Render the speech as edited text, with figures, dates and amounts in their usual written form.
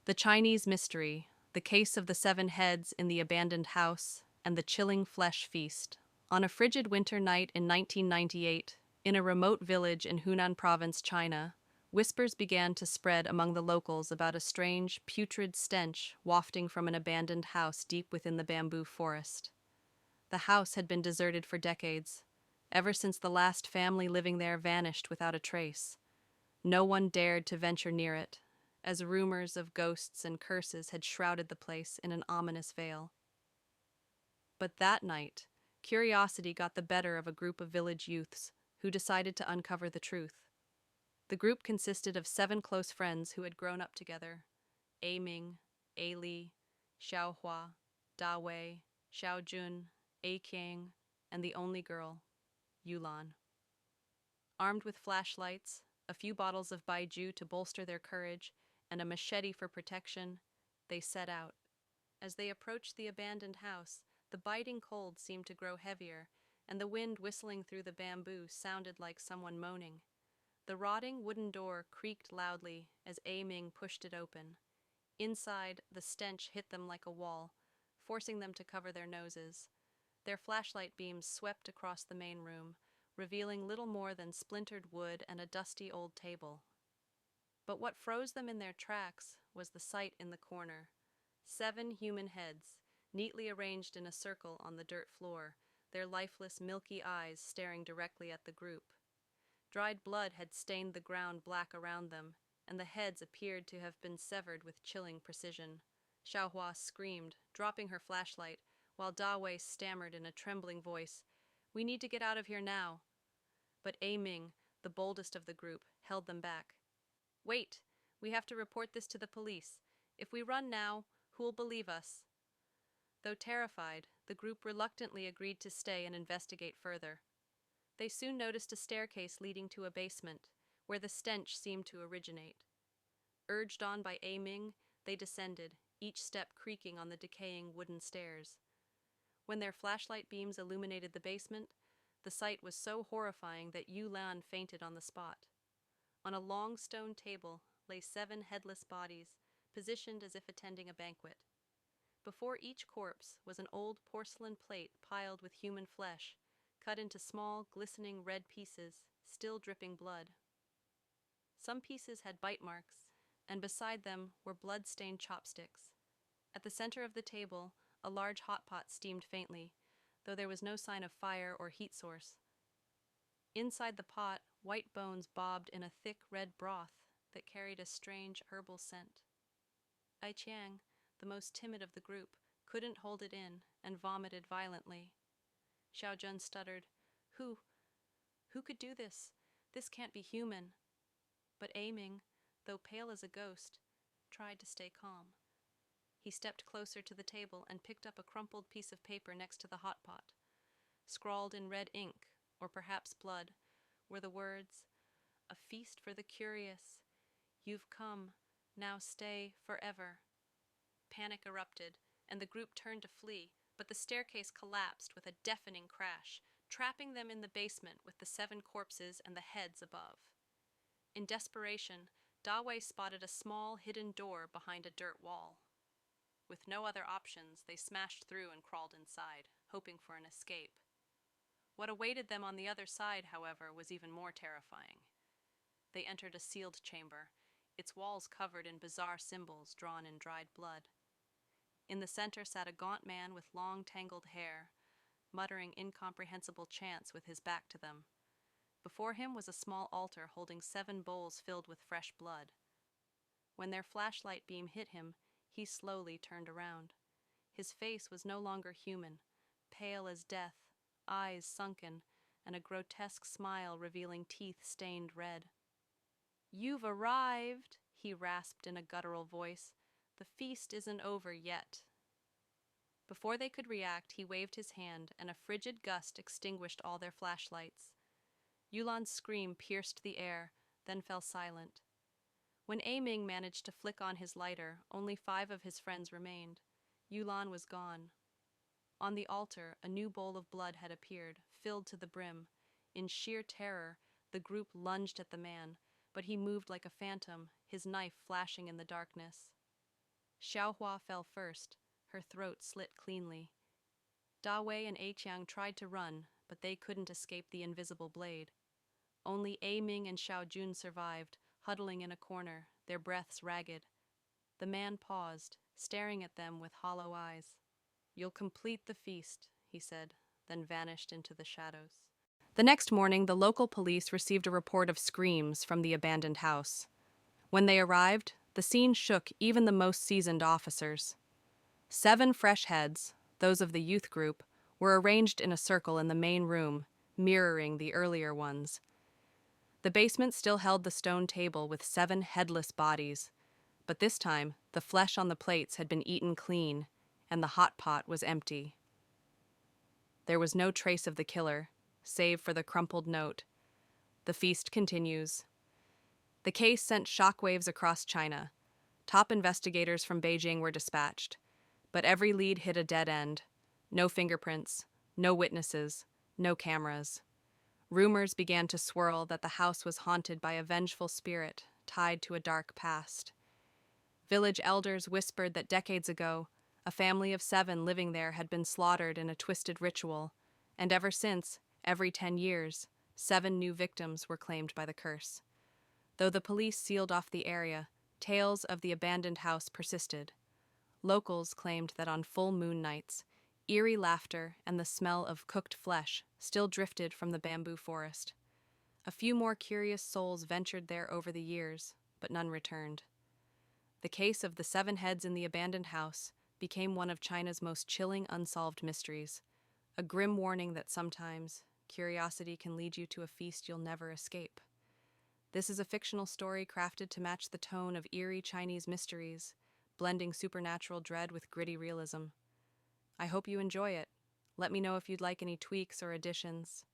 The Chinese Mystery, The Case of the Seven Heads in the Abandoned House, and the Chilling Flesh Feast. On a frigid winter night in 1998, in a remote village in Hunan Province, China, whispers began to spread among the locals about a strange, putrid stench wafting from an abandoned house deep within the bamboo forest. The house had been deserted for decades, ever since the last family living there vanished without a trace. No one dared to venture near it, as rumors of ghosts and curses had shrouded the place in an ominous veil. But that night, curiosity got the better of a group of village youths who decided to uncover the truth. The group consisted of 7 close friends who had grown up together: A Ming, A Li, Xiao Hua, Da Wei, Xiao Jun, A Qiang, and the only girl, Yulan. Armed with flashlights, a few bottles of baijiu to bolster their courage, and a machete for protection, they set out. As they approached the abandoned house, the biting cold seemed to grow heavier, and the wind whistling through the bamboo sounded like someone moaning. The rotting wooden door creaked loudly as A Ming pushed it open. Inside, the stench hit them like a wall, forcing them to cover their noses. Their flashlight beams swept across the main room, revealing little more than splintered wood and a dusty old table. But what froze them in their tracks was the sight in the corner. 7 human heads, neatly arranged in a circle on the dirt floor, their lifeless, milky eyes staring directly at the group. Dried blood had stained the ground black around them, and the heads appeared to have been severed with chilling precision. Xiaohua screamed, dropping her flashlight, while Da Wei stammered in a trembling voice, "We need to get out of here now." But A Ming, the boldest of the group, held them back. "Wait! We have to report this to the police. If we run now, who'll believe us?" Though terrified, the group reluctantly agreed to stay and investigate further. They soon noticed a staircase leading to a basement, where the stench seemed to originate. Urged on by A Ming, they descended, each step creaking on the decaying wooden stairs. When their flashlight beams illuminated the basement, the sight was so horrifying that Yu Lan fainted on the spot. On a long stone table lay 7 headless bodies, positioned as if attending a banquet. Before each corpse was an old porcelain plate piled with human flesh, cut into small, glistening red pieces, still dripping blood. Some pieces had bite marks, and beside them were blood-stained chopsticks. At the center of the table, a large hot pot steamed faintly, though there was no sign of fire or heat source. Inside the pot, white bones bobbed in a thick red broth that carried a strange herbal scent. Ai Qiang, the most timid of the group, couldn't hold it in and vomited violently. Xiao Jun stuttered, Who? Who could do this? This can't be human." But A Ming, though pale as a ghost, tried to stay calm. He stepped closer to the table and picked up a crumpled piece of paper next to the hot pot. Scrawled in red ink, or perhaps blood, were the words, "A feast for the curious. You've come, now stay forever." Panic erupted, and the group turned to flee, but the staircase collapsed with a deafening crash, trapping them in the basement with the 7 corpses and the heads above. In desperation, Da Wei spotted a small, hidden door behind a dirt wall. With no other options, they smashed through and crawled inside, hoping for an escape. What awaited them on the other side, however, was even more terrifying. They entered a sealed chamber, its walls covered in bizarre symbols drawn in dried blood. In the center sat a gaunt man with long, tangled hair, muttering incomprehensible chants with his back to them. Before him was a small altar holding 7 bowls filled with fresh blood. When their flashlight beam hit him, he slowly turned around. His face was no longer human, pale as death, eyes sunken, and a grotesque smile revealing teeth stained red. "You've arrived," he rasped in a guttural voice. "The feast isn't over yet." Before they could react, he waved his hand, and a frigid gust extinguished all their flashlights. Yulan's scream pierced the air, then fell silent. When A Ming managed to flick on his lighter, only 5 of his friends remained. Yulan was gone. On the altar, a new bowl of blood had appeared, filled to the brim. In sheer terror, the group lunged at the man, but he moved like a phantom, his knife flashing in the darkness. Xiaohua fell first, her throat slit cleanly. Da Wei and A Qiang tried to run, but they couldn't escape the invisible blade. Only A Ming and Xiao Jun survived, huddling in a corner, their breaths ragged. The man paused, staring at them with hollow eyes. "You'll complete the feast," he said, then vanished into the shadows. The next morning, the local police received a report of screams from the abandoned house. When they arrived, the scene shook even the most seasoned officers. 7 fresh heads, those of the youth group, were arranged in a circle in the main room, mirroring the earlier ones. The basement still held the stone table with 7 headless bodies, but this time the flesh on the plates had been eaten clean, and the hot pot was empty. There was no trace of the killer, save for the crumpled note. "The feast continues." The case sent shockwaves across China. Top investigators from Beijing were dispatched, but every lead hit a dead end. No fingerprints, no witnesses, no cameras. Rumors began to swirl that the house was haunted by a vengeful spirit tied to a dark past. Village elders whispered that decades ago, a family of 7 living there had been slaughtered in a twisted ritual, and ever since, every 10 years, 7 new victims were claimed by the curse. Though the police sealed off the area, tales of the abandoned house persisted. Locals claimed that on full moon nights, eerie laughter and the smell of cooked flesh still drifted from the bamboo forest. A few more curious souls ventured there over the years, but none returned. The case of the 7 heads in the abandoned house became one of China's most chilling unsolved mysteries, a grim warning that sometimes curiosity can lead you to a feast you'll never escape. This is a fictional story crafted to match the tone of eerie Chinese mysteries, blending supernatural dread with gritty realism. I hope you enjoy it. Let me know if you'd like any tweaks or additions.